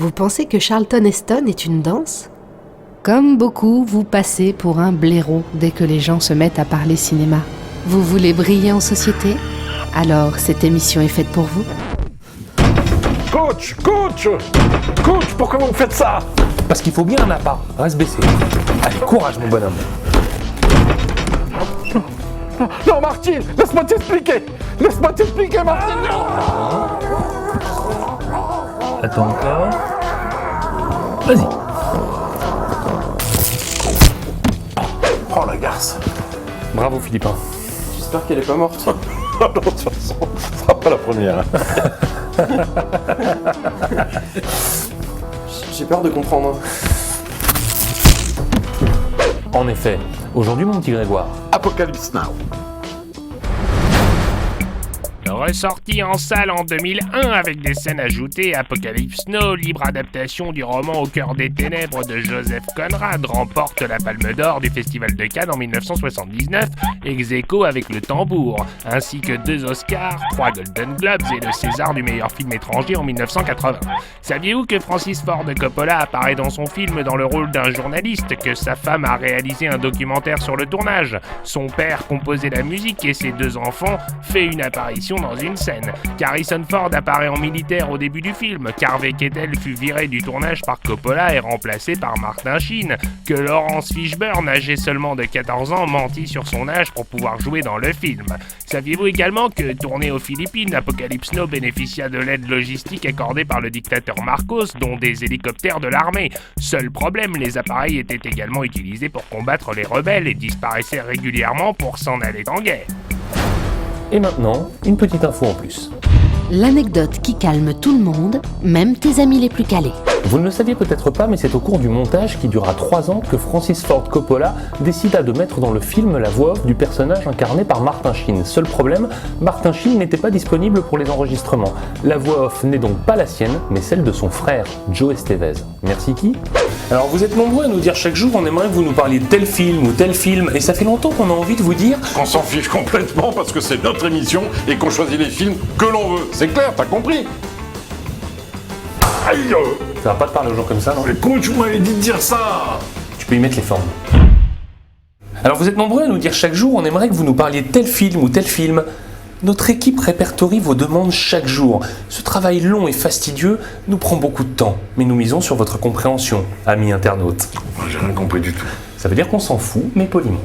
Vous pensez que Charlton Heston est une danse ? Comme beaucoup, vous passez pour un blaireau dès que les gens se mettent à parler cinéma. Vous voulez briller en société ? Alors cette émission est faite pour vous. Coach, pourquoi vous me faites ça? Parce qu'il faut bien un appât, reste baissé. Allez, courage mon bonhomme. Non, Martine, laisse-moi t'expliquer, Martine, non. Attends encore. Vas-y. Oh la garce. Bravo Philippin. J'espère qu'elle est pas morte. Non, de toute façon, ce sera pas la première. J'ai peur de comprendre. En effet, aujourd'hui mon petit Grégoire. Apocalypse Now. Ressorti en salle en 2001 avec des scènes ajoutées, Apocalypse Now, libre adaptation du roman Au cœur des ténèbres de Joseph Conrad, remporte la Palme d'Or du Festival de Cannes en 1979, ex aequo avec Le Tambour, ainsi que 2 Oscars, 3 Golden Globes et le César du meilleur film étranger en 1980. Saviez-vous que Francis Ford Coppola apparaît dans son film dans le rôle d'un journaliste, que sa femme a réalisé un documentaire sur le tournage, son père composait la musique et ses 2 enfants fait une apparition dans une scène. Harrison Ford apparaît en militaire au début du film. Harvey Keitel fut viré du tournage par Coppola et remplacé par Martin Sheen. Que Laurence Fishburne, âgée seulement de 14 ans, mentit sur son âge pour pouvoir jouer dans le film. Saviez-vous également que, tourné aux Philippines, Apocalypse Now bénéficia de l'aide logistique accordée par le dictateur Marcos, dont des hélicoptères de l'armée. Seul problème, les appareils étaient également utilisés pour combattre les rebelles et disparaissaient régulièrement pour s'en aller en guerre. Et maintenant, une petite info en plus. L'anecdote qui calme tout le monde, même tes amis les plus calés. Vous ne le saviez peut-être pas, mais c'est au cours du montage qui dura 3 ans que Francis Ford Coppola décida de mettre dans le film la voix off du personnage incarné par Martin Sheen. Seul problème, Martin Sheen n'était pas disponible pour les enregistrements. La voix off n'est donc pas la sienne, mais celle de son frère, Joe Estevez. Merci qui ? Alors vous êtes nombreux à nous dire chaque jour on aimerait que vous nous parliez de tel film ou tel film, et ça fait longtemps qu'on a envie de vous dire On s'en fiche complètement parce que c'est notre émission et qu'on choisit les films que l'on veut. C'est clair, t'as compris? Aïe! ça va pas te parler aux gens comme ça, non ? Mais coach, vous m'avez dit de dire ça! Tu peux y mettre les formes. Alors vous êtes nombreux à nous dire chaque jour on aimerait que vous nous parliez de tel film ou tel film. Notre équipe répertorie vos demandes chaque jour. Ce travail long et fastidieux nous prend beaucoup de temps, mais nous misons sur votre compréhension, amis internautes. J'ai rien compris du tout. Ça veut dire qu'on s'en fout, mais poliment.